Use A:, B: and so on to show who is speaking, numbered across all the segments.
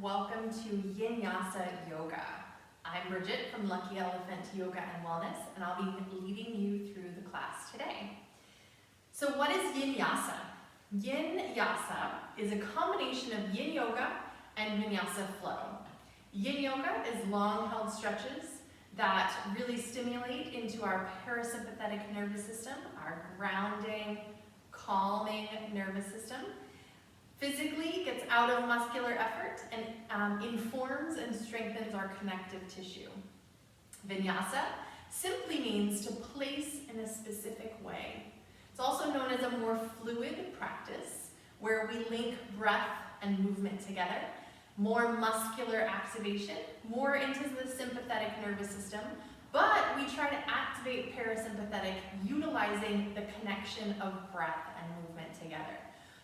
A: welcome to Yin Yasa Yoga. I'm Bridget from Lucky Elephant Yoga and Wellness, and I'll be leading you through the class today. So what is Yin Yasa? Yin Yasa is a combination of Yin Yoga and Vinyasa flow. Yin Yoga is long-held stretches that really stimulate into our parasympathetic nervous system, our grounding, calming nervous system. Physically gets out of muscular effort and informs and strengthens our connective tissue. Vinyasa simply means to place in a specific way. It's also known as a more fluid practice where we link breath and movement together, more muscular activation, more into the sympathetic nervous system, but we try to activate parasympathetic utilizing the connection of breath and movement together.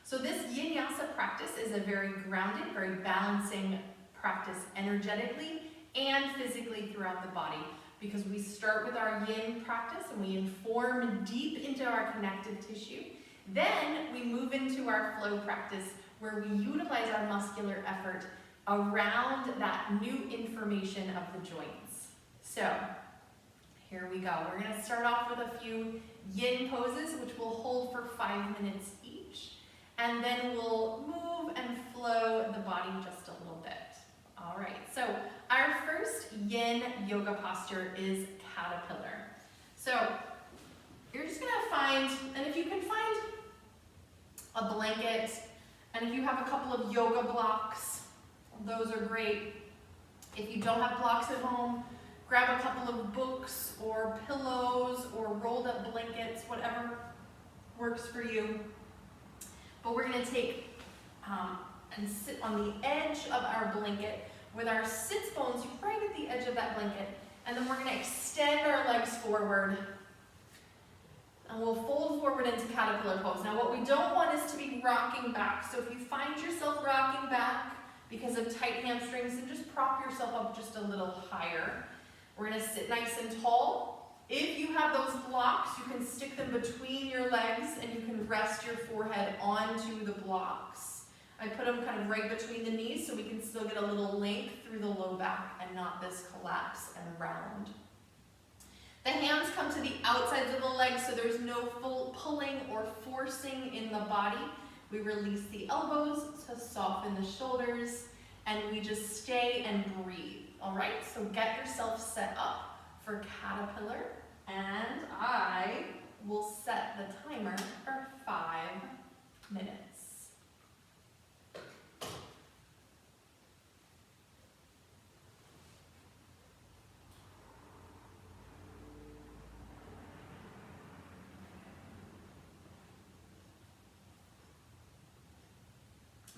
A: So this Yin Yasa practice is a very grounded, very balancing practice energetically and physically throughout the body, because we start with our Yin practice and we inform deep into our connective tissue. Then we move into our flow practice where we utilize our muscular effort around that new information of the joints. So here we go. We're going to start off with a few Yin poses, which we'll hold for 5 minutes each. And then we'll move and flow the body just a little bit. All right, so our first Yin yoga posture is caterpillar. So you're just gonna find, and if you can find a blanket, and if you have a couple of yoga blocks, those are great. If you don't have blocks at home, grab a couple of books or pillows or rolled up blankets, whatever works for you. But we're going to take and sit on the edge of our blanket with our sits bones right at the edge of that blanket. And then we're going to extend our legs forward. And we'll fold forward into caterpillar pose. Now what we don't want is to be rocking back. So if you find yourself rocking back because of tight hamstrings, then just prop yourself up just a little higher. We're going to sit nice and tall. If you have those blocks, you can stick them between your legs and you can rest your forehead onto the blocks. I put them kind of right between the knees so we can still get a little length through the low back and not this collapse and round. The hands come to the outsides of the legs so there's no full pulling or forcing in the body. We release the elbows to soften the shoulders and we just stay and breathe. All right, so get yourself set up for caterpillar. And I will set the timer for 5 minutes.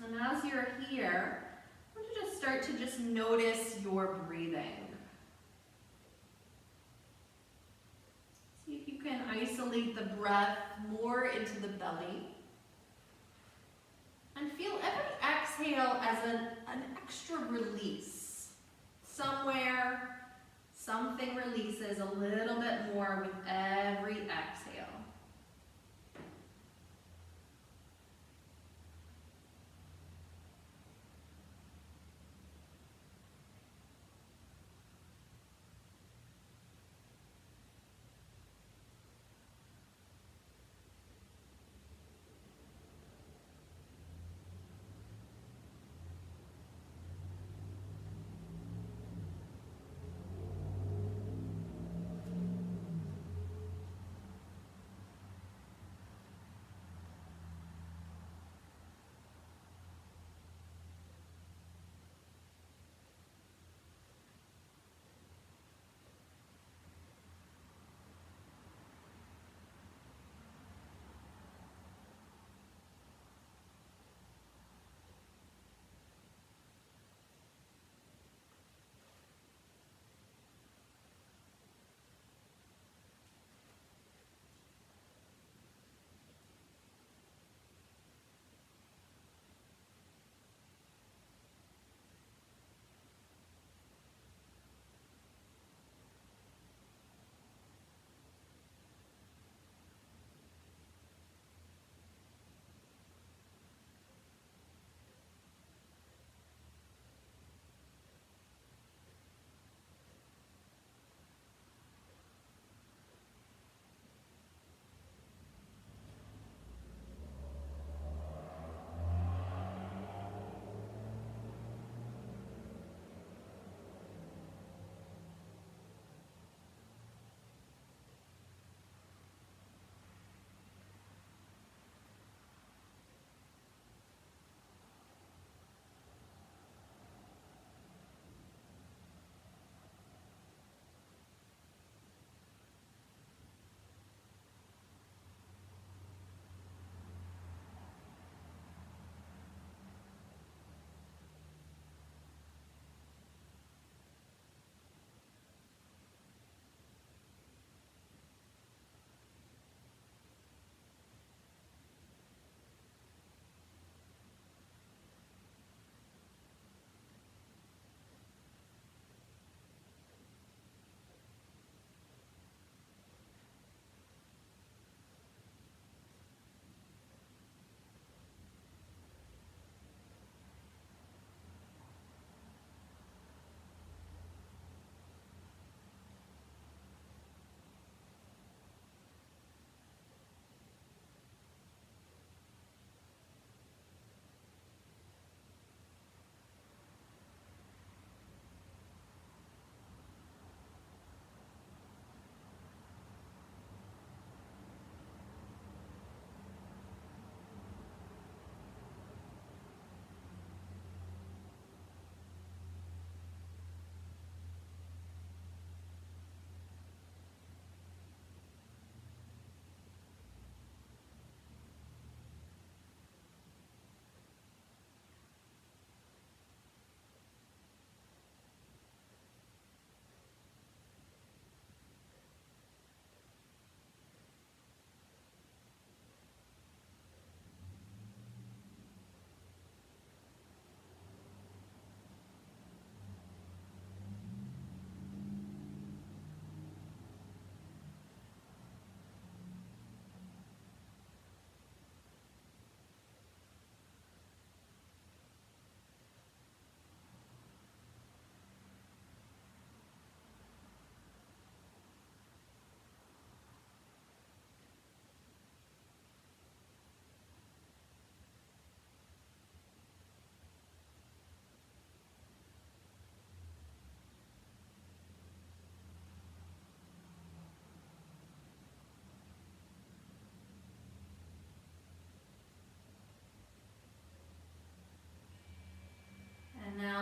A: And as you're here, I want you to start to just notice your breathing. You can isolate the breath more into the belly and feel every exhale as an extra release. Somewhere, something releases a little bit more with every exhale.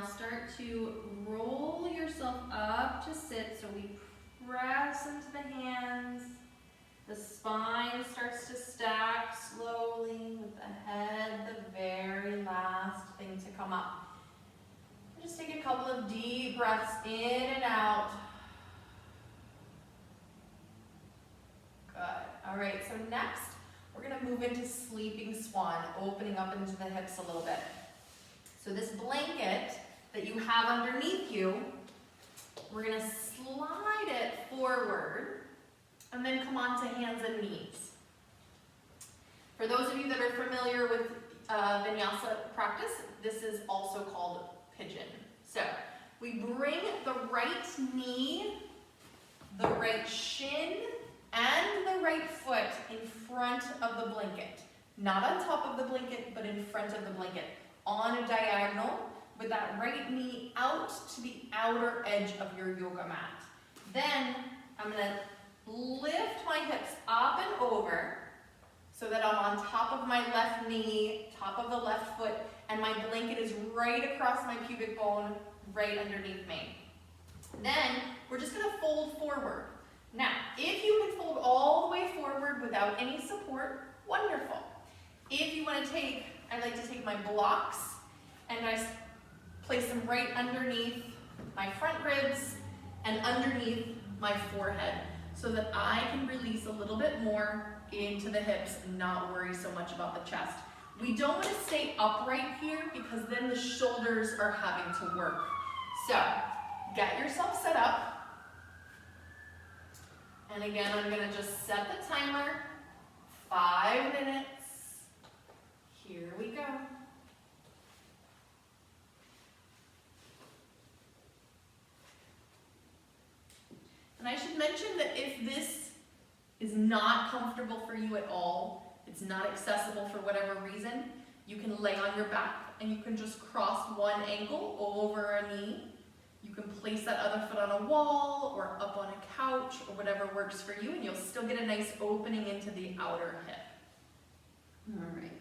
A: Now start to roll yourself up to sit, so we press into the hands. The spine starts to stack slowly with the head, the very last thing to come up. Just take a couple of deep breaths in and out. Good. All right, so next we're going to move into sleeping swan, opening up into the hips a little bit. So this blanket that you have underneath you, we're going to slide it forward and then come on to hands and knees. For those of you that are familiar with vinyasa practice, this is also called pigeon. So we bring the right knee, the right shin, and the right foot in front of the blanket. Not on top of the blanket, but in front of the blanket. On a diagonal, with that right knee out to the outer edge of your yoga mat. Then I'm going to lift my hips up and over so that I'm on top of my left knee, top of the left foot, and my blanket is right across my pubic bone, right underneath me. Then we're just going to fold forward. Now, if you can fold all the way forward without any support, wonderful. If you want to take, I like to take my blocks and I place them right underneath my front ribs and underneath my forehead so that I can release a little bit more into the hips and not worry so much about the chest. We don't want to stay upright here because then the shoulders are having to work. So, get yourself set up. And again, I'm going to just set the timer, 5 minutes. Here we go. And I should mention that if this is not comfortable for you at all, it's not accessible for whatever reason, you can lay on your back and you can just cross one ankle over a knee. You can place that other foot on a wall or up on a couch or whatever works for you, and you'll still get a nice opening into the outer hip. All right.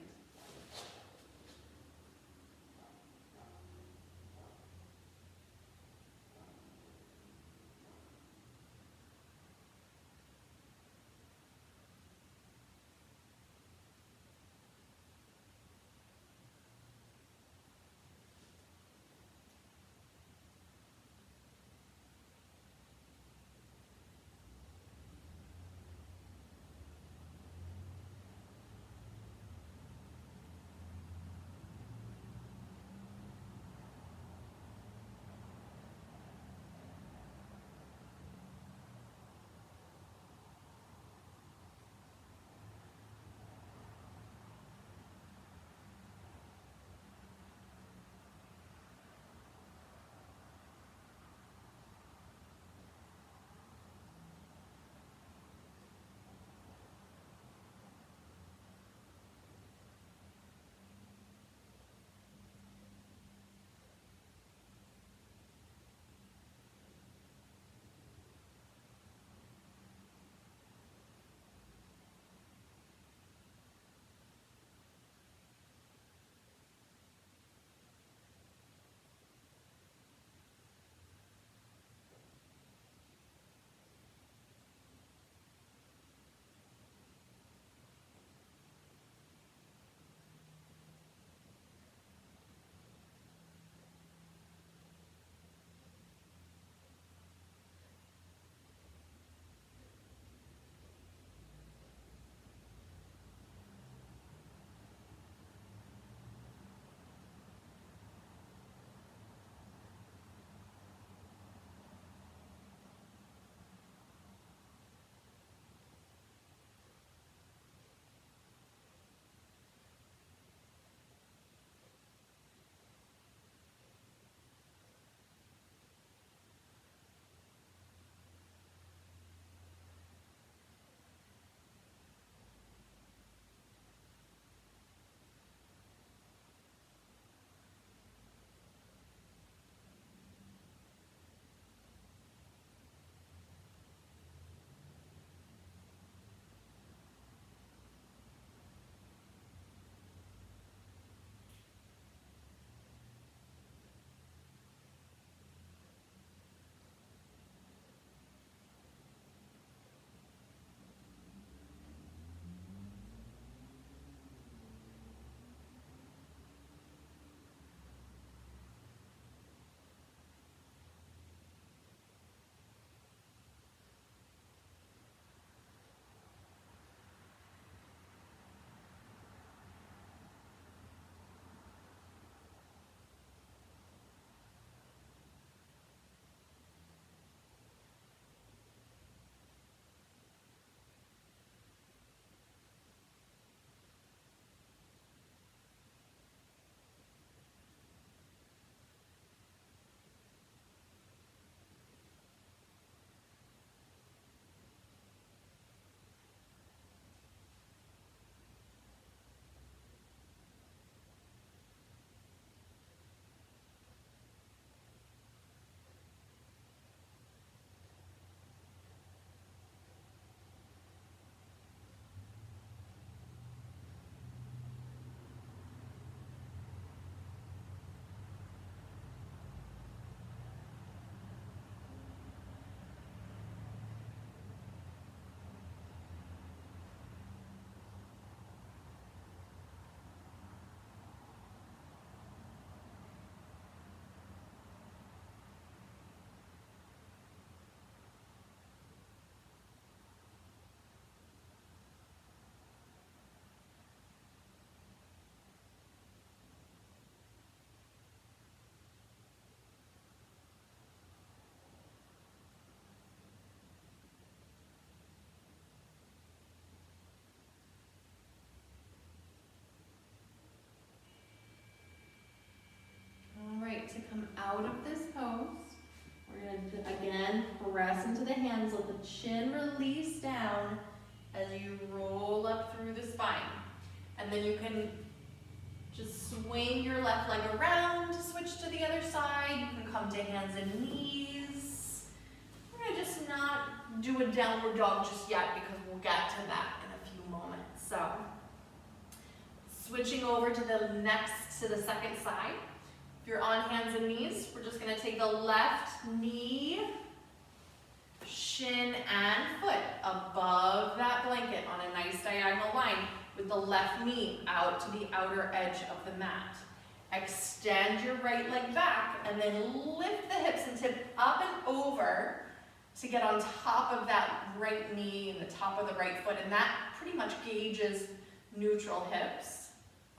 A: to come out of this pose. We're going to, again, press into the hands, let the chin release down as you roll up through the spine. And then you can just swing your left leg around to switch to the other side. You can come to hands and knees. We're going to just not do a downward dog just yet because we'll get to that in a few moments. So, switching over to the second side. If you're on hands and knees, we're just going to take the left knee, shin, and foot above that blanket on a nice diagonal line with the left knee out to the outer edge of the mat. Extend your right leg back and then lift the hips and tip up and over to get on top of that right knee and the top of the right foot, and that pretty much gauges neutral hips.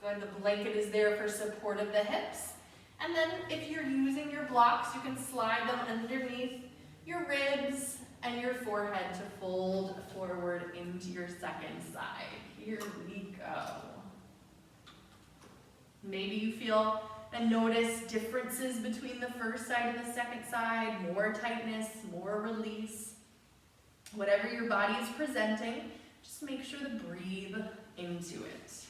A: Good, the blanket is there for support of the hips. And then if you're using your blocks, you can slide them underneath your ribs and your forehead to fold forward into your second side. Here we go. Maybe you feel and notice differences between the first side and the second side, more tightness, more release. Whatever your body is presenting, just make sure to breathe into it.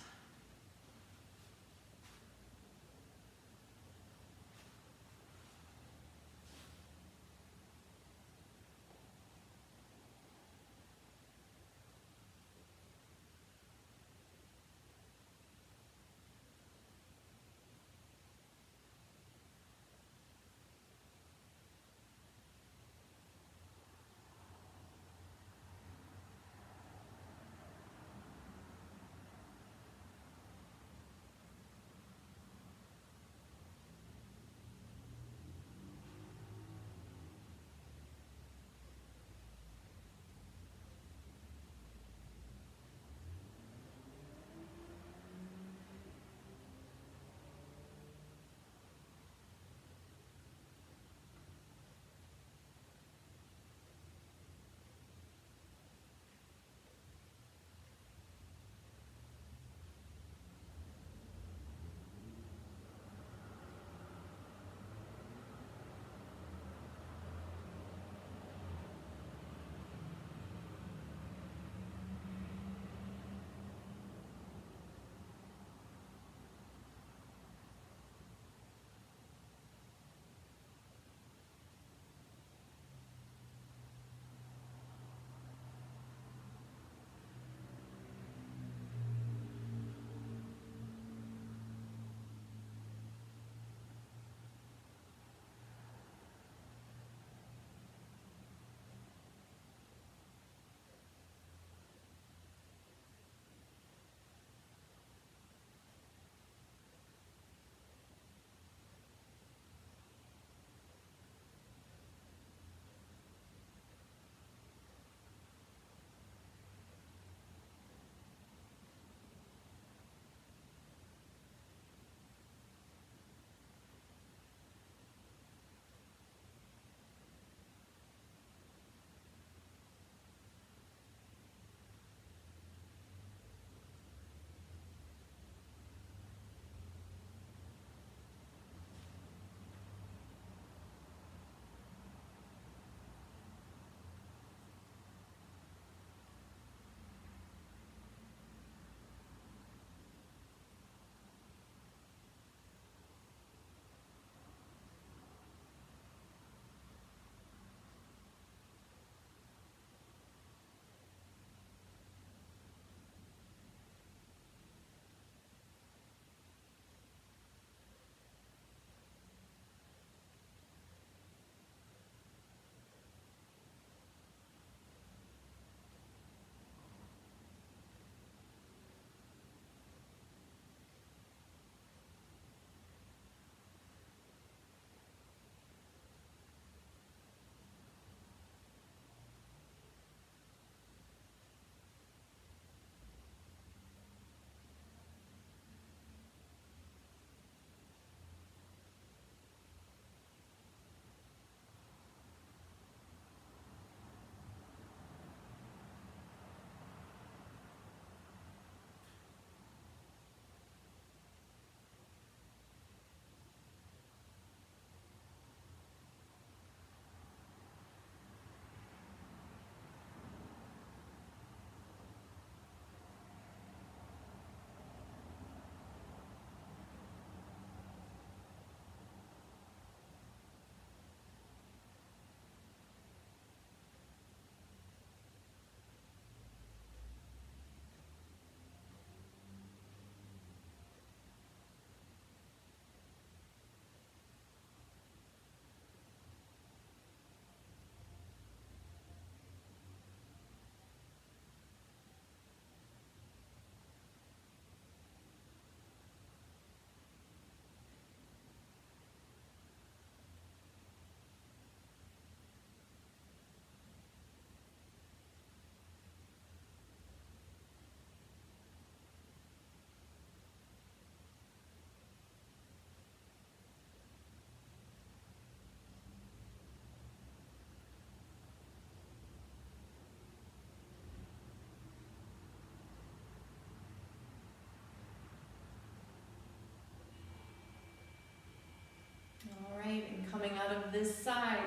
A: this side.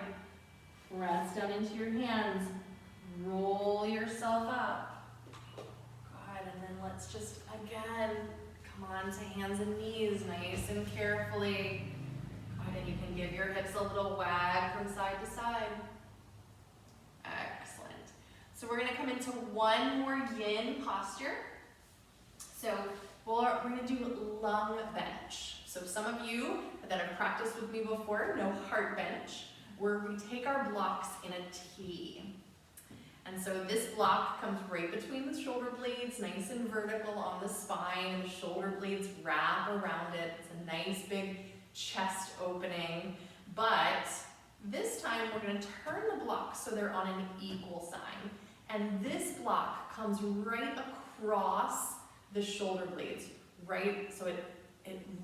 A: Press down into your hands. Roll yourself up. Good, and then let's just, again, come on to hands and knees, nice and carefully. Good, and you can give your hips a little wag from side to side. Excellent. So we're gonna come into one more yin posture. So we're gonna do lung bench. So some of you that have practiced with me before know heart bench, where we take our blocks in a T. And so this block comes right between the shoulder blades, nice and vertical on the spine, and the shoulder blades wrap around it. It's a nice big chest opening. But this time we're gonna turn the blocks so they're on an equal sign. And this block comes right across the shoulder blades, right? So it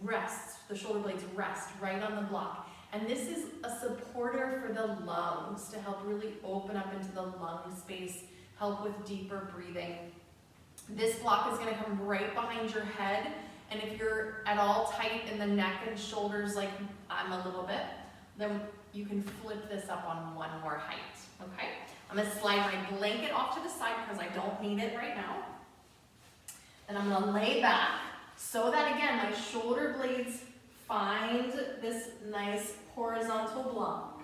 A: rests, the shoulder blades rest right on the block. And this is a supporter for the lungs to help really open up into the lung space, help with deeper breathing. This block is gonna come right behind your head. And if you're at all tight in the neck and shoulders, like I'm a little bit, then you can flip this up on one more height, okay? I'm gonna slide my blanket off to the side because I don't need it right now. And I'm gonna lay back so that, again, my shoulder blades find this nice horizontal block.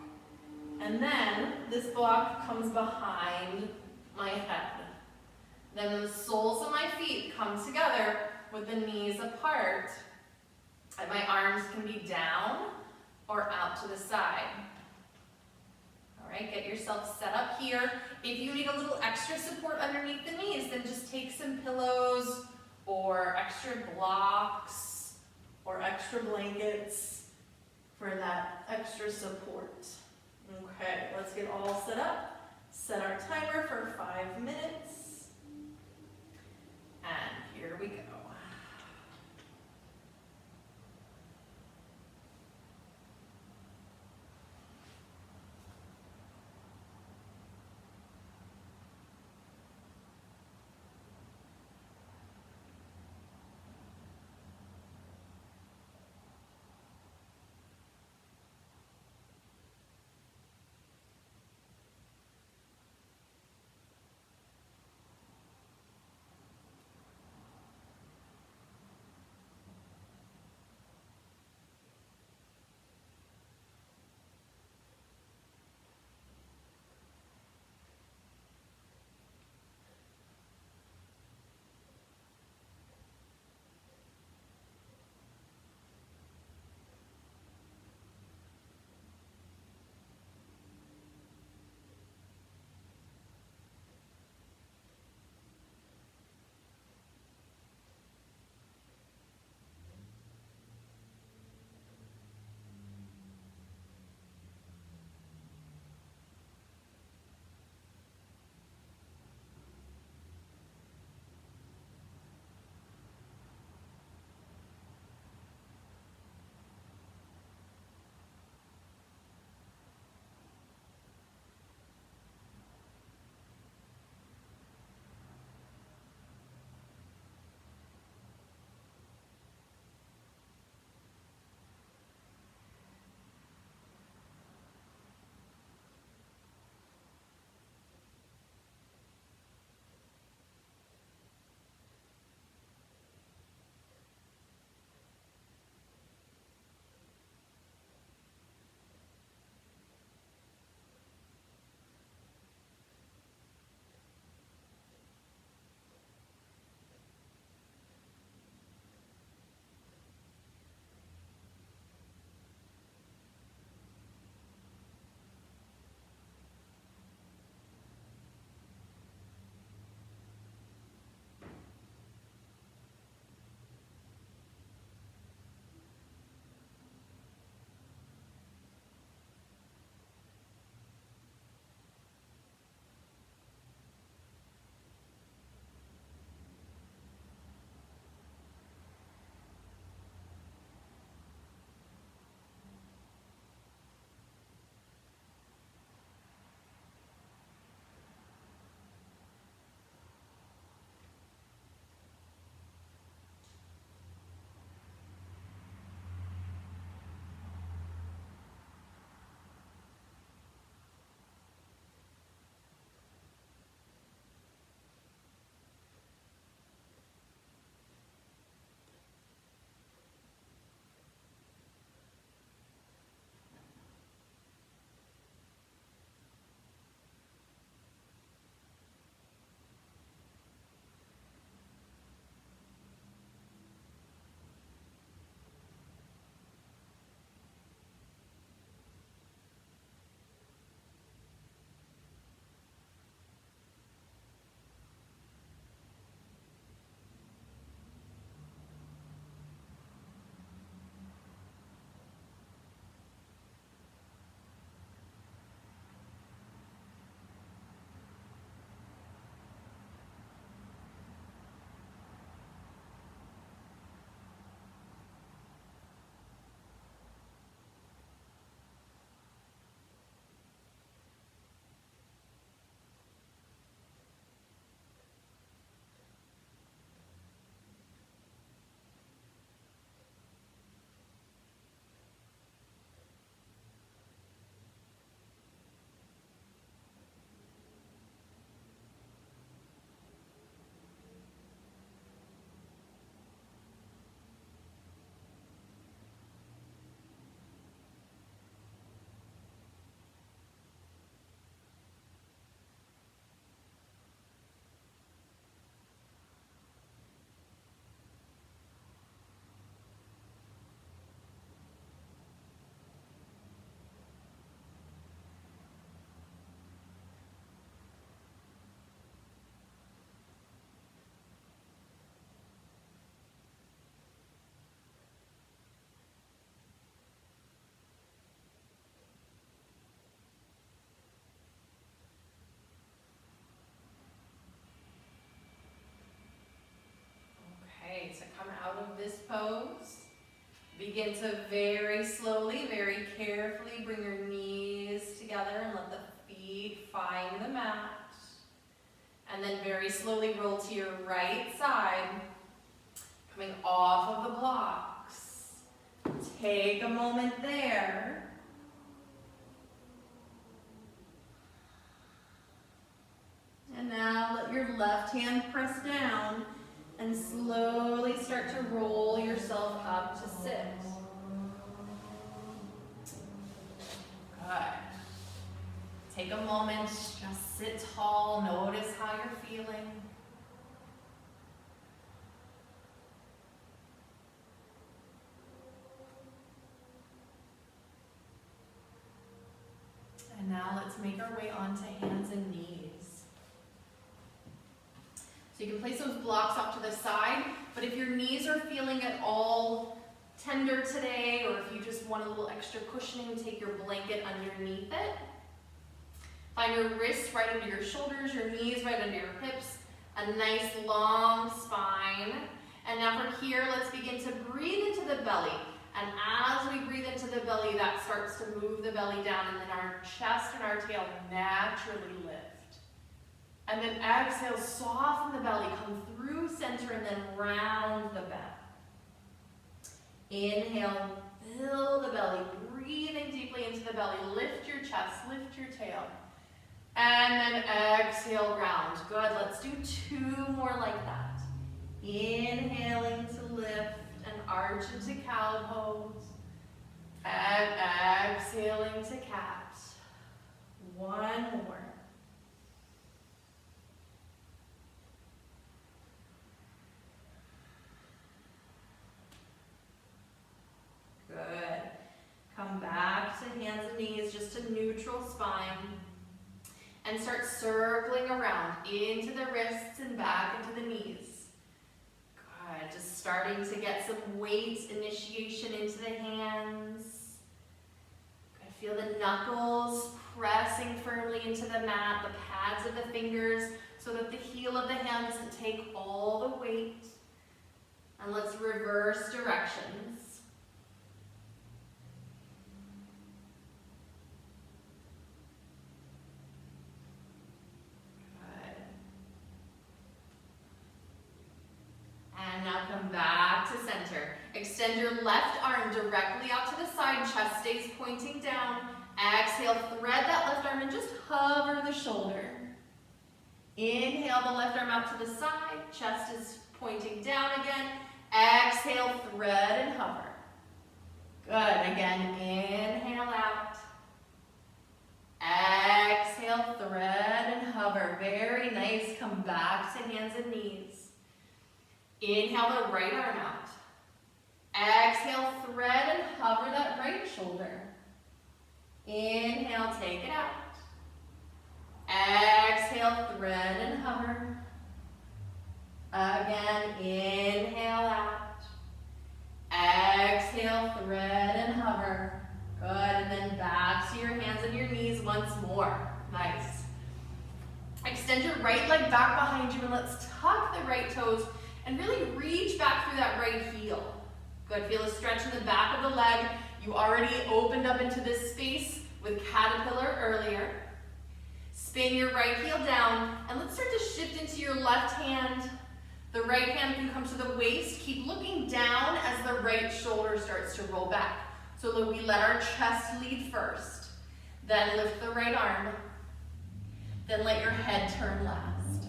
A: And then this block comes behind my head. Then the soles of my feet come together with the knees apart. And my arms can be down or out to the side. All right, get yourself set up here. If you need a little extra support underneath the knees, then just take some pillows or extra blocks or extra blankets for that extra support. Okay, let's get all set up. Set our timer for 5 minutes. And here we go. begin to very slowly, very carefully bring your knees together and let the feet find the mat. And then very slowly roll to your right side, coming off of the blocks. Take a moment there. And now let your left hand press down and slowly start to roll yourself up to sit. Good. Take a moment, just sit tall, notice how you're feeling. And now let's make our way onto hands and knees. So you can place those blocks off to the side, but if your knees are feeling at all tender today, or if you just want a little extra cushioning, take your blanket underneath it. Find your wrists right under your shoulders, your knees right under your hips, a nice long spine. And now from here, let's begin to breathe into the belly. And as we breathe into the belly, that starts to move the belly down, and then our chest and our tail naturally lift. And then exhale, soften the belly, come through center, and then round the back. Inhale, fill the belly, breathing deeply into the belly. Lift your chest, lift your tail. And then exhale, round. Good, let's do 2 more like that. Inhaling to lift and arch into cow pose. And exhaling to cat. 1 more. Good. Come back to hands and knees, just a neutral spine. And start circling around into the wrists and back into the knees. Good. Just starting to get some weight initiation into the hands. Good. Feel the knuckles pressing firmly into the mat, the pads of the fingers, so that the heel of the hand doesn't take all the weight. And let's reverse directions. And now come back to center. Extend your left arm directly out to the side, chest stays pointing down. Exhale, thread that left arm and just hover the shoulder. Inhale the left arm out to the side, chest is pointing down again. Exhale, thread and hover. Good, again, inhale out. Exhale, thread and hover. Very nice, come back to hands and knees. Inhale the right arm out. Exhale, thread and hover that right shoulder. Inhale, take it out. Exhale, thread and hover. Again, inhale out. Exhale, thread and hover. Good, and then back to your hands and your knees once more. Nice. Extend your right leg back behind you and let's tuck the right toes and really reach back through that right heel. Good, feel a stretch in the back of the leg. You already opened up into this space with caterpillar earlier. Spin your right heel down and let's start to shift into your left hand. The right hand can come to the waist. Keep looking down as the right shoulder starts to roll back. So that we let our chest lead first. Then lift the right arm. Then let your head turn last.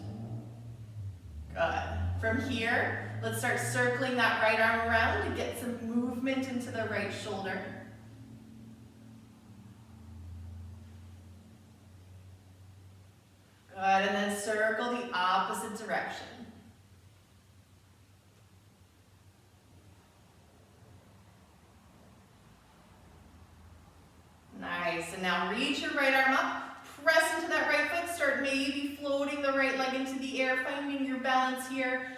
A: Good. From here, let's start circling that right arm around to get some movement into the right shoulder. Good, and then circle the opposite direction. Nice, and now reach your right arm up. Press into that right foot, start maybe floating the right leg into the air, finding your balance here.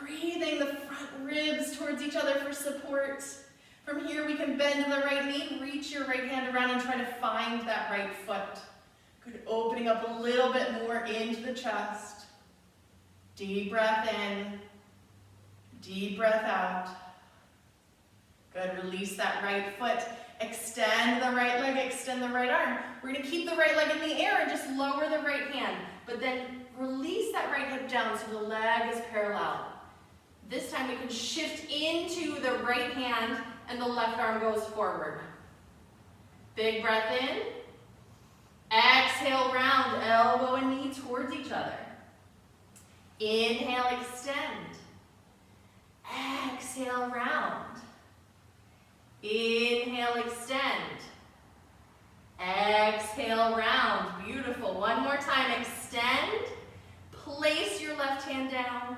A: Breathing the front ribs towards each other for support. From here we can bend the right knee, reach your right hand around and try to find that right foot. Good, opening up a little bit more into the chest. Deep breath in, deep breath out. Good, release that right foot. Extend the right leg, extend the right arm. We're gonna keep the right leg in the air and just lower the right hand, but then release that right hip down so the leg is parallel. This time we can shift into the right hand and the left arm goes forward. Big breath in. Exhale, round, elbow and knee towards each other. Inhale, extend. Exhale, round. Inhale, extend. Exhale, round. Beautiful. One more time. Extend. Place your left hand down.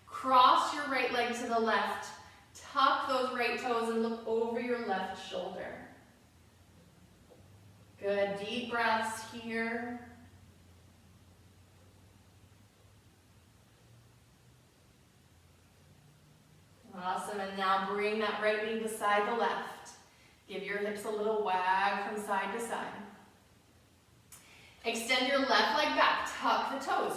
A: Cross your right leg to the left. Tuck those right toes and look over your left shoulder. Good. Deep breaths here. Awesome, and now bring that right knee beside the left. Give your hips a little wag from side to side. Extend your left leg back, tuck the toes.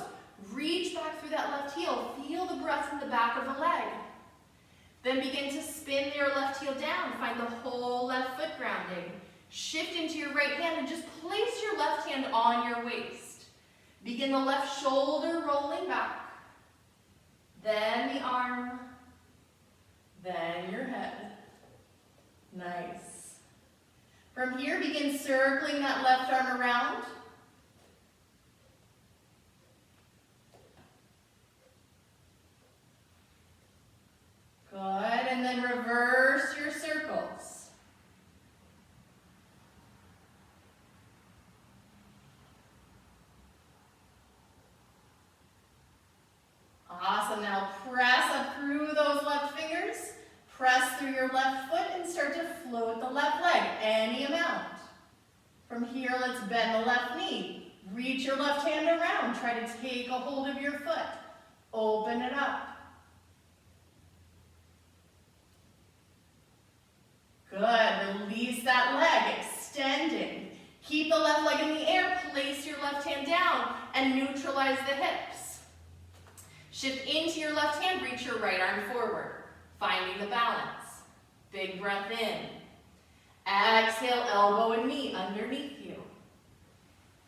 A: Reach back through that left heel. Feel the breath in the back of the leg. Then begin to spin your left heel down. Find the whole left foot grounding. Shift into your right hand and just place your left hand on your waist. Begin the left shoulder rolling back. Then the arm. Then your head. Nice. From here, begin circling that left arm around. Good, and then reverse your circles. Awesome, now press up through those left fingers. Press through your left foot and start to float the left leg, any amount. From here, let's bend the left knee. Reach your left hand around. Try to take a hold of your foot. Open it up. Good, release that leg, extending. Keep the left leg in the air, place your left hand down, and neutralize the hips. Shift into your left hand, reach your right arm forward. Finding the balance. Big breath in. Exhale, elbow and knee underneath you.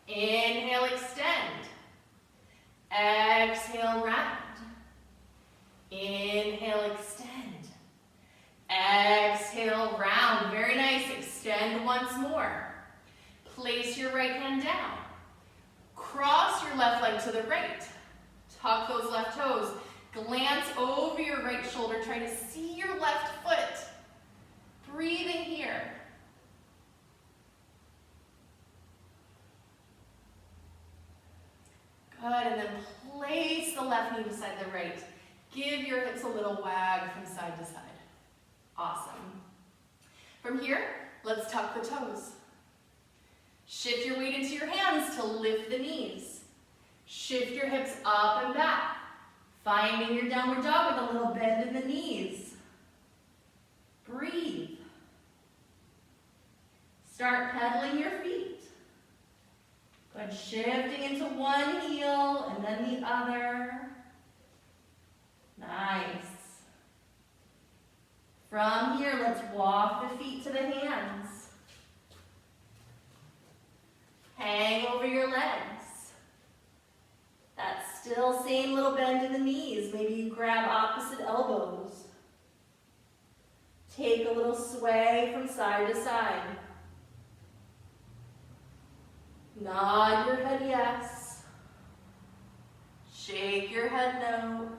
A: Inhale, extend. Exhale, round. Inhale, extend. Exhale, round. Very nice. Extend once more. Place your right hand down. Cross your left leg to the right. Tuck those left toes. Glance over your right shoulder. Try to see your left foot. Breathing here. Good, and then place the left knee beside the right. Give your hips a little wag from side to side. Awesome. From here, let's tuck the toes. Shift your weight into your hands to lift the knees. Shift your hips up and back. Finding your downward dog with a little bend in the knees. Breathe. Start pedaling your feet. Good, shifting into one heel and then the other. Nice. From here, let's walk the feet to the hands. Hang over your legs. That still same little bend in the knees. Maybe you grab opposite elbows. Take a little sway from side to side. Nod your head yes. Shake your head no.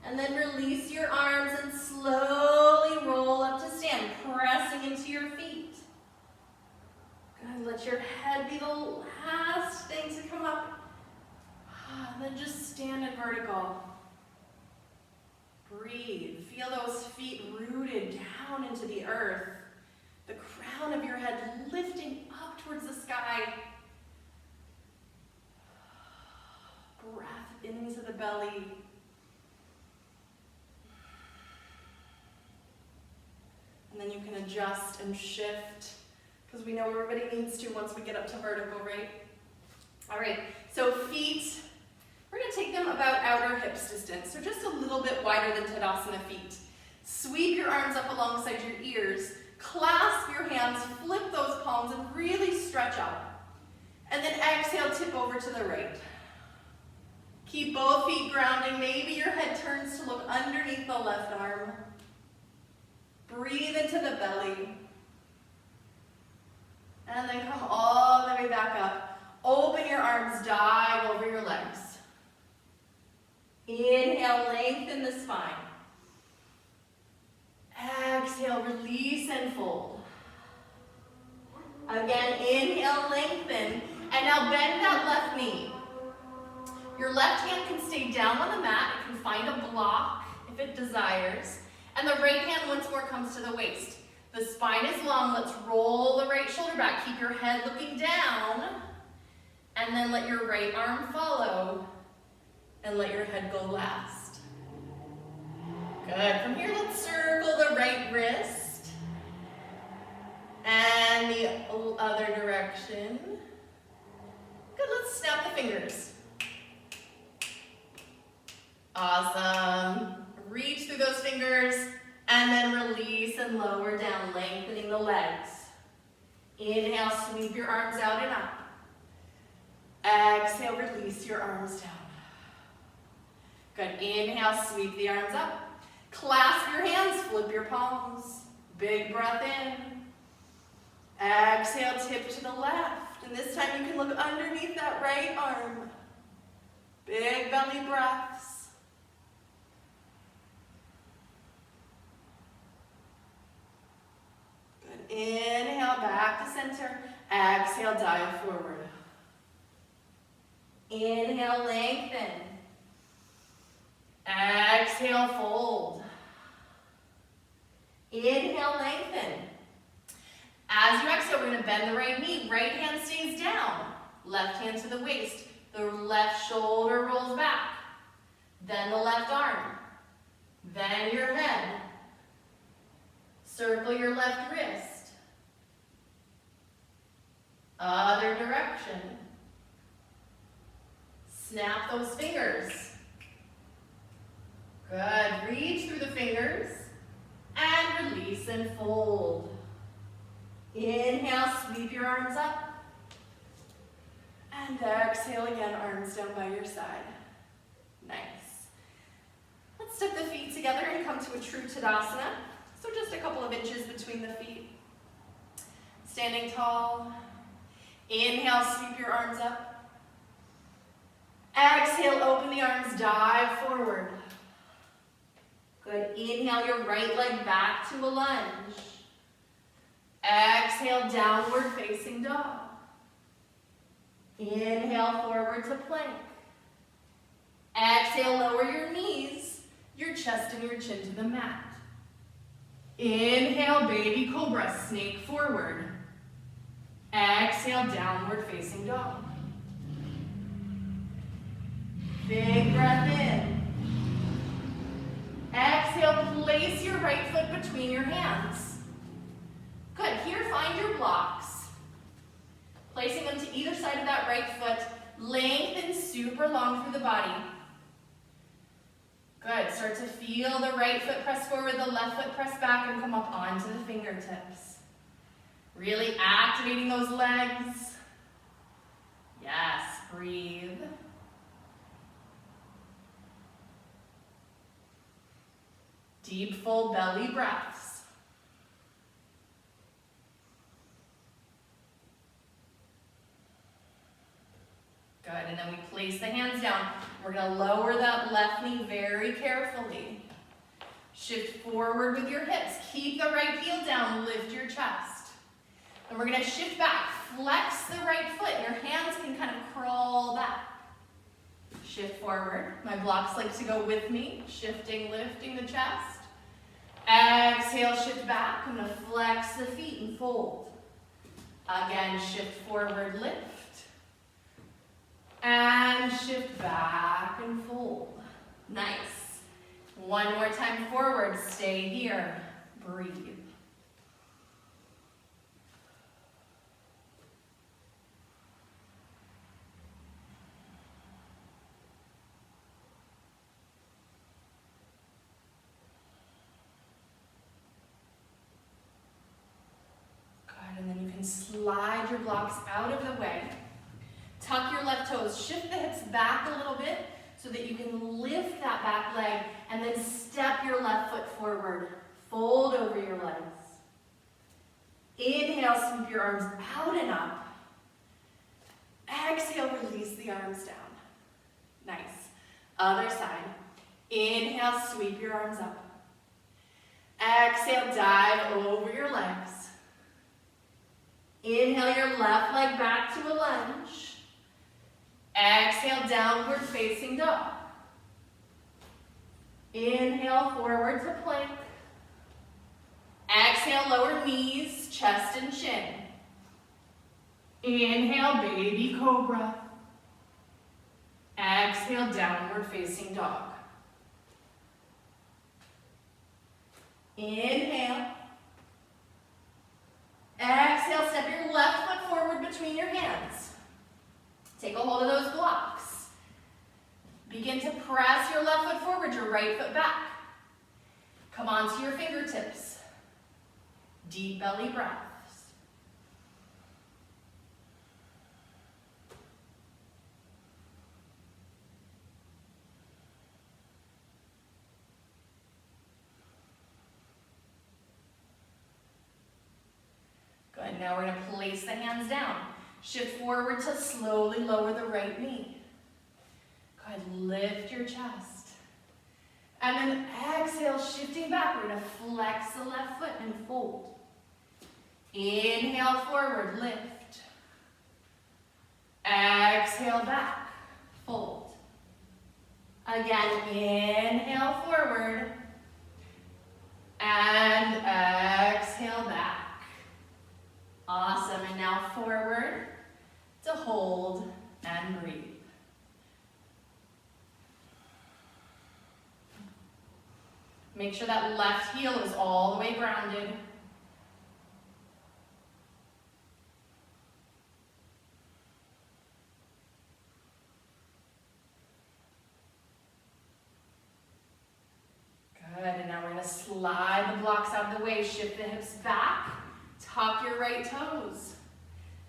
A: And then release your arms and slowly roll up to stand, pressing into your feet. Good, let your head be the last thing to come up. And then just stand in vertical. Breathe. Feel those feet rooted down into the earth. The crown of your head lifting up towards the sky. Breath into the belly. And then you can adjust and shift, because we know everybody needs to once we get up to vertical, right? All right, so feet, we're gonna take them about outer hips distance, so just a little bit wider than Tadasana feet. Sweep your arms up alongside your ears. Clasp your hands, flip those palms, and really stretch up. And then exhale, tip over to the right. Keep both feet grounding. Maybe your head turns to look underneath the left arm. Breathe into the belly. And then come all the way back up. Open your arms, dive over your legs. Inhale, lengthen the spine. Exhale, release and fold. Again, inhale, lengthen. And now bend that left knee. Your left hand can stay down on the mat. It can find a block if it desires. And the right hand once more comes to the waist. The spine is long. Let's roll the right shoulder back. Keep your head looking down. And then let your right arm follow. And let your head go last. Good. From here, let's circle the right wrist. And the other direction. Good. Let's snap the fingers. Awesome. Reach through those fingers and then release and lower down, lengthening the legs. Inhale, sweep your arms out and up. Exhale, release your arms down. Good. Inhale, sweep the arms up. Clasp your hands, flip your palms. Big breath in. Exhale, tip to the left. And this time you can look underneath that right arm. Big belly breaths. Inhale, back to center. Exhale, dive forward. Inhale, lengthen. Exhale, fold. Inhale, lengthen. As you exhale, we're going to bend the right knee. Right hand stays down. Left hand to the waist. The left shoulder rolls back. Then the left arm. Then your head. Circle your left wrist. Other direction. Snap those fingers. Good. Reach through the fingers and release and fold. Inhale, sweep your arms up. And exhale again, arms down by your side. Nice. Let's step the feet together and come to a true Tadasana. So just a couple of inches between the feet. Standing tall. Inhale, sweep your arms up. Exhale, open the arms, dive forward. Good. Inhale your right leg back to a lunge. Exhale, downward facing dog. Inhale, forward to plank. Exhale, lower your knees, your chest and your chin to the mat. Inhale, baby cobra, snake forward. Exhale, downward facing dog. Big breath in. Exhale, place your right foot between your hands. Good, here find your blocks. Placing them to either side of that right foot, lengthen super long through the body. Good, start to feel the right foot press forward, the left foot press back and come up onto the fingertips. Really activating those legs. Yes, breathe. Deep, full belly breaths. Good, and then we place the hands down. We're going to lower that left knee very carefully. Shift forward with your hips. Keep the right heel down, lift your chest. And we're going to shift back, flex the right foot. Your hands can kind of crawl back. Shift forward. My blocks like to go with me. Shifting, lifting the chest. Exhale, shift back. I'm going to flex the feet and fold. Again, shift forward, lift. And shift back and fold. Nice. One more time forward. Stay here. Breathe. And slide your blocks out of the way. Tuck your left toes. Shift the hips back a little bit so that you can lift that back leg and then step your left foot forward. Fold over your legs. Inhale, sweep your arms out and up. Exhale, release the arms down. Nice. Other side. Inhale, sweep your arms up. Exhale, dive over your legs. Inhale your left leg back to a lunge. Exhale, downward facing dog. Inhale, forward to plank. Exhale, lower knees, chest and chin. Inhale, baby cobra. Exhale, downward facing dog. Inhale. Exhale, step your left foot forward between your hands. Take a hold of those blocks. Begin to press your left foot forward, your right foot back. Come onto your fingertips. Deep belly breaths. Good, now we're going to place the hands down. Shift forward to slowly lower the right knee. Good, lift your chest. And then exhale, shifting back. We're going to flex the left foot and fold. Inhale forward, lift. Exhale back, fold. Again, inhale forward. And exhale back. Awesome, and now forward to hold and breathe. Make sure that left heel is all the way grounded. Good, and now we're going to slide the blocks out of the way. Shift the hips back. Tuck your right toes.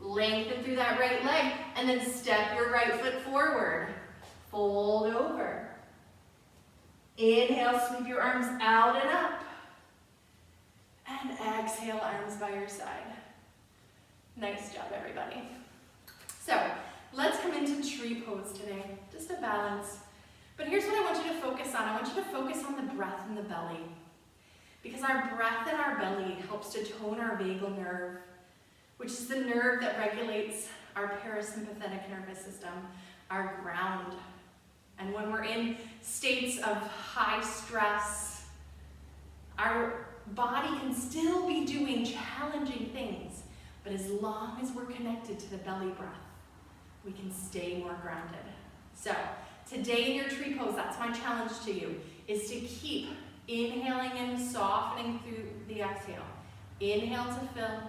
A: Lengthen through that right leg, and then step your right foot forward. Fold over. Inhale, sweep your arms out and up. And exhale, arms by your side. Nice job, everybody. So, let's come into tree pose today, just a balance. But here's what I want you to focus on. I want you to focus on the breath in the belly. Because our breath in our belly helps to tone our vagal nerve, which is the nerve that regulates our parasympathetic nervous system, our ground. And when we're in states of high stress, our body can still be doing challenging things, but as long as we're connected to the belly breath, we can stay more grounded. So, today in your tree pose, that's my challenge to you, is to keep inhaling and softening through the exhale. Inhale to fill,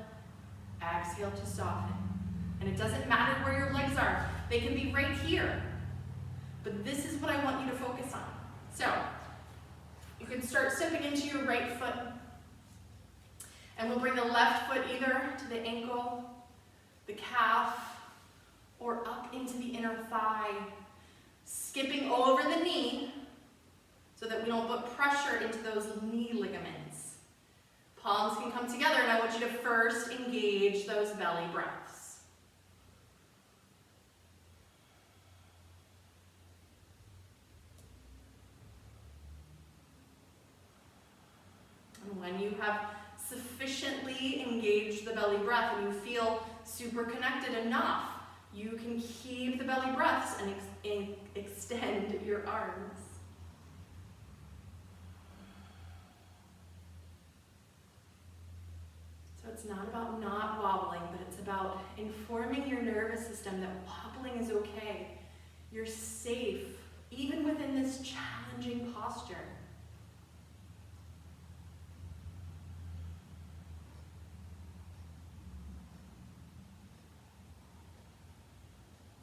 A: exhale to soften. And it doesn't matter where your legs are. They can be right here. But this is what I want you to focus on. So, you can start stepping into your right foot. And we'll bring the left foot either to the ankle, the calf, or up into the inner thigh. Skipping over the knee, so that we don't put pressure into those knee ligaments. Palms can come together, and I want you to first engage those belly breaths. And when you have sufficiently engaged the belly breath and you feel super connected enough, you can keep the belly breaths and extend your arms. So it's not about not wobbling, but it's about informing your nervous system that wobbling is okay. You're safe, even within this challenging posture.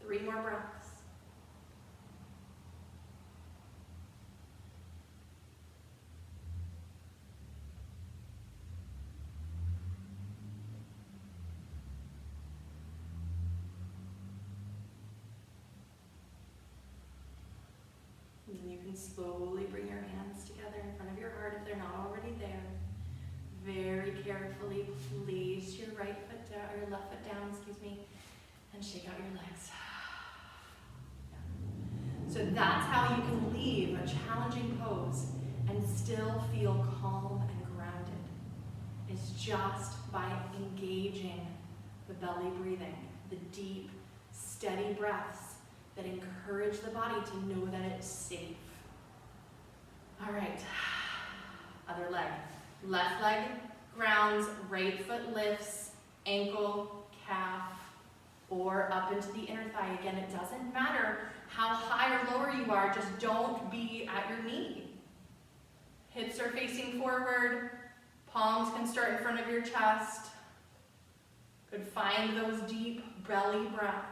A: Three more breaths. can slowly bring your hands together in front of your heart if they're not already there. Very carefully place your right foot down, or your left foot down, and shake out your legs. Yeah. So that's how you can leave a challenging pose and still feel calm and grounded. It's just by engaging the belly breathing, the deep, steady breaths that encourage the body to know that it's safe. All right, other leg. Left leg grounds, right foot lifts, ankle, calf, or up into the inner thigh. Again, it doesn't matter how high or lower you are, just don't be at your knee. Hips are facing forward, palms can start in front of your chest. Good, find those deep belly breaths.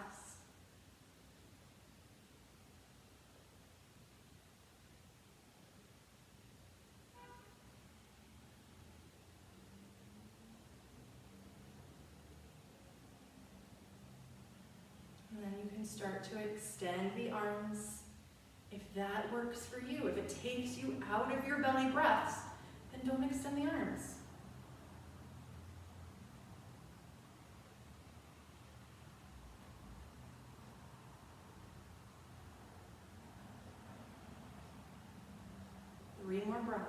A: And then you can start to extend the arms if that works for you. If it takes you out of your belly breaths, then don't extend the arms. Three more breaths.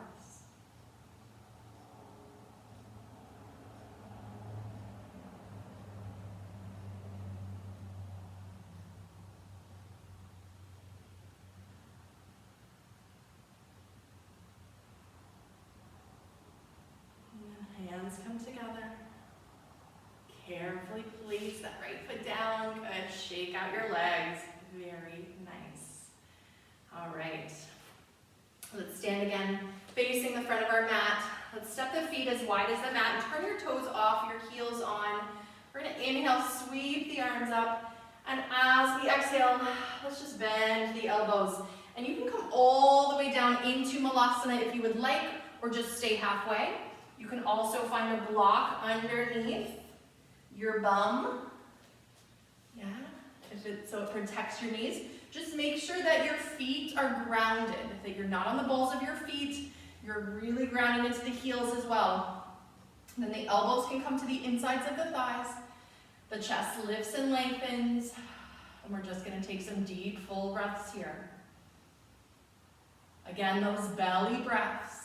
A: Hands come together. Carefully place that right foot down. Good. Shake out your legs. Very nice. All right. Let's stand again, facing the front of our mat. Let's step the feet as wide as the mat and turn your toes off, your heels on. We're going to inhale, sweep the arms up. And as we exhale, let's just bend the elbows. And you can come all the way down into Malasana if you would like, or just stay halfway. You can also find a block underneath your bum. Yeah, so it protects your knees. Just make sure that your feet are grounded, that you're not on the balls of your feet. You're really grounded into the heels as well. And then the elbows can come to the insides of the thighs. The chest lifts and lengthens. And we're just going to take some deep, full breaths here. Again, those belly breaths.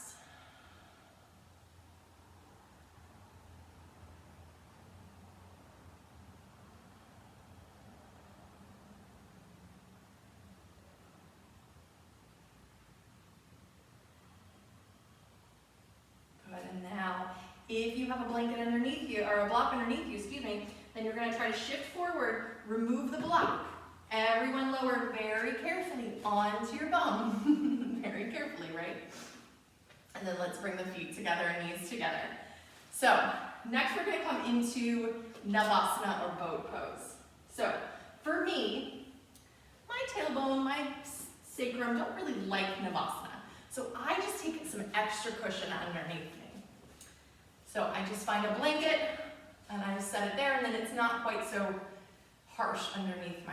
A: If you have a blanket underneath you, or a block underneath you, then you're going to try to shift forward, remove the block. Everyone lower very carefully onto your bum. Very carefully, right? And then let's bring the feet together and knees together. So, next we're going to come into Navasana or boat pose. So, for me, my tailbone, my sacrum don't really like Navasana. So I just take some extra cushion underneath me. So I just find a blanket and I set it there, and then it's not quite so harsh underneath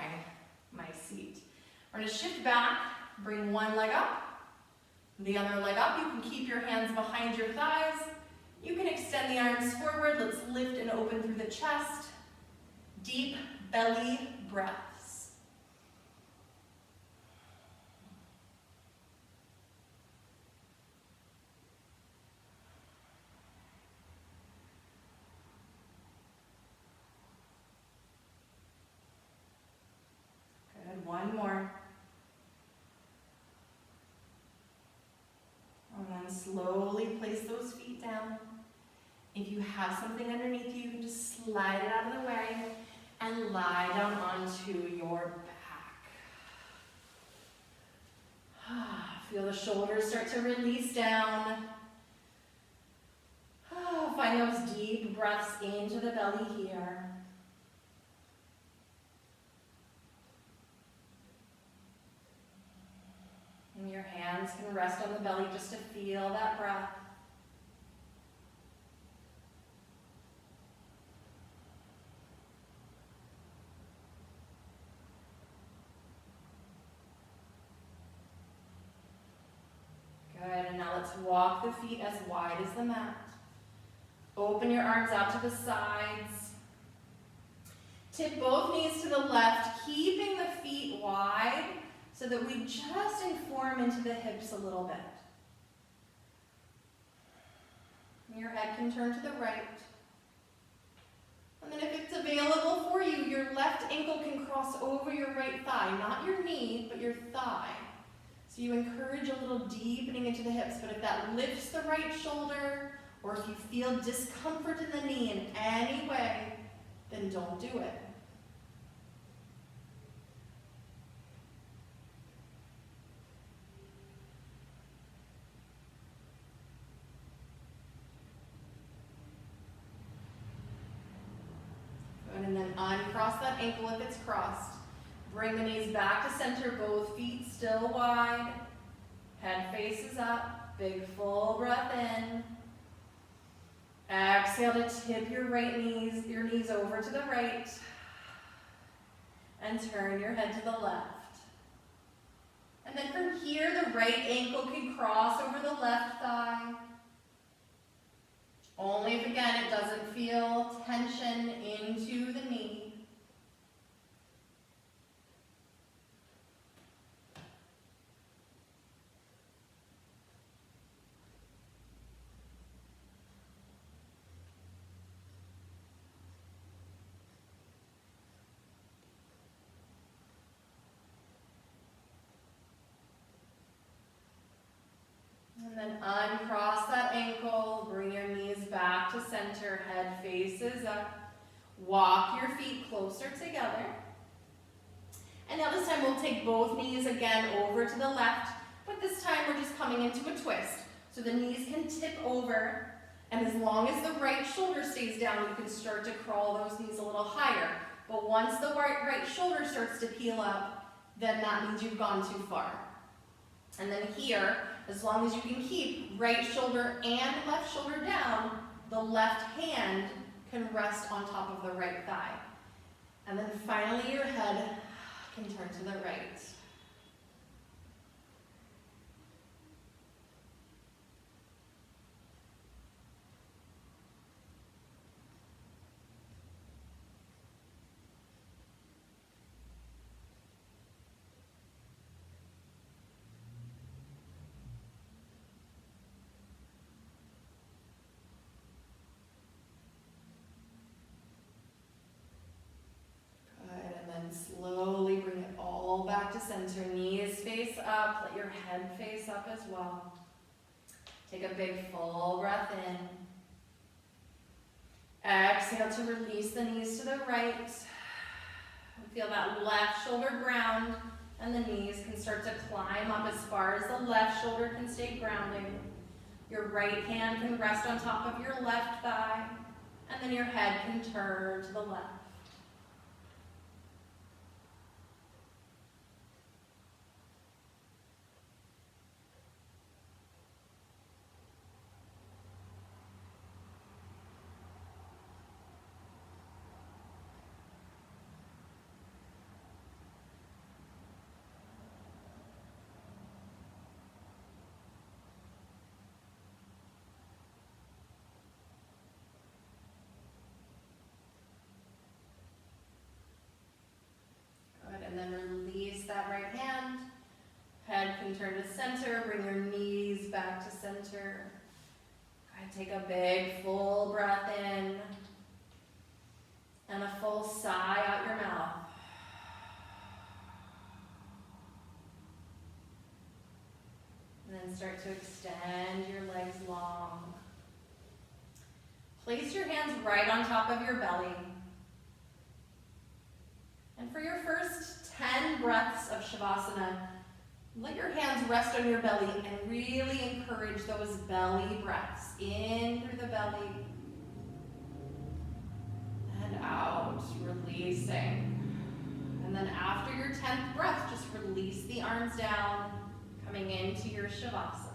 A: my seat. We're going to shift back, bring one leg up, the other leg up. You can keep your hands behind your thighs. You can extend the arms forward. Let's lift and open through the chest. Deep belly breaths. One more. And then slowly place those feet down. If you have something underneath you, you can just slide it out of the way and lie down onto your back. Feel the shoulders start to release down. Find those deep breaths into the belly here. And your hands can rest on the belly just to feel that breath. let's walk the feet as wide as the mat. Open your arms out to the sides. Tip both knees to the left, keeping the feet wide so that we just inform into the hips a little bit. Your head can turn to the right. And then if it's available for you, your left ankle can cross over your right thigh, not your knee, but your thigh. So you encourage a little deepening into the hips, but if that lifts the right shoulder, or if you feel discomfort in the knee in any way, then don't do it. Good, and then uncross that ankle if it's crossed. Bring the knees back to center, both feet still wide. Head faces up, big full breath in. Exhale to tip your knees over to the right. And turn your head to the left. And then from here, the right ankle can cross over the left thigh. Only if, again, it doesn't feel tension into the knee. And then uncross that ankle, bring your knees back to center, head faces up. Walk your feet closer together. And now this time we'll take both knees again over to the left, but this time we're just coming into a twist. So the knees can tip over, and as long as the right shoulder stays down, you can start to crawl those knees a little higher. But once the right shoulder starts to peel up, then that means you've gone too far. And then here, as long as you can keep right shoulder and left shoulder down, the left hand can rest on top of the right thigh. And then finally your head can turn to the right. Slowly bring it all back to center. Knees face up. Let your head face up as well. Take a big full breath in. Exhale to release the knees to the right. Feel that left shoulder ground, and the knees can start to climb up as far as the left shoulder can stay grounding. Your right hand can rest on top of your left thigh, and then your head can turn to the left. And then release that right hand. Head can turn to center. Bring your knees back to center. Take a big full breath in. And a full sigh out your mouth. And then start to extend your legs long. Place your hands right on top of your belly. And for your first 10 breaths of Shavasana, let your hands rest on your belly and really encourage those belly breaths. In through the belly and out, releasing. And then after your 10th breath, just release the arms down, coming into your Shavasana.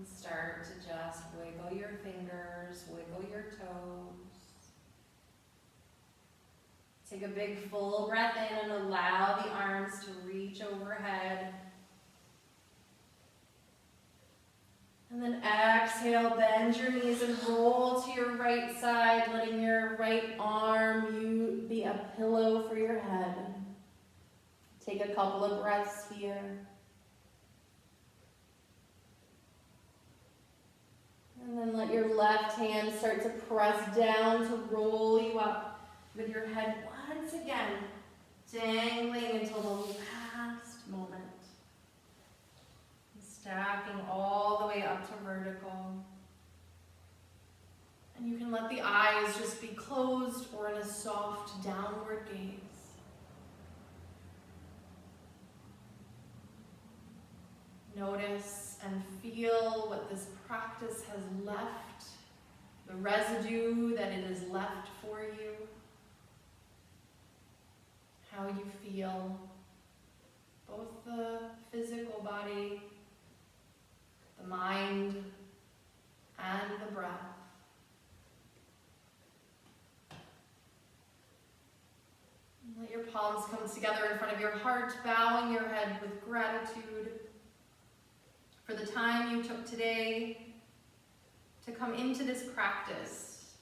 A: And start to just wiggle your fingers, wiggle your toes. Take a big full breath in and allow the arms to reach overhead. And then exhale, bend your knees and roll to your right side, letting your right arm be a pillow for your head. Take a couple of breaths here. And then let your left hand start to press down to roll you up with your head once again, dangling until the last moment. Stacking all the way up to vertical. And you can let the eyes just be closed or in a soft downward gaze. Notice and feel what this practice has left, the residue that it has left for you, how you feel, both the physical body, the mind, and the breath. Let your palms come together in front of your heart, bowing your head with gratitude for the time you took today to come into this practice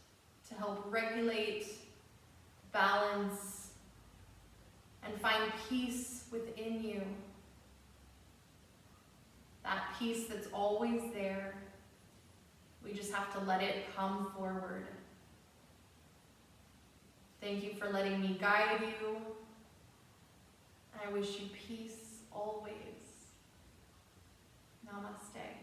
A: to help regulate, balance, and find peace within you. That peace that's always there. We just have to let it come forward. Thank you for letting me guide you. I wish you peace always. Namaste.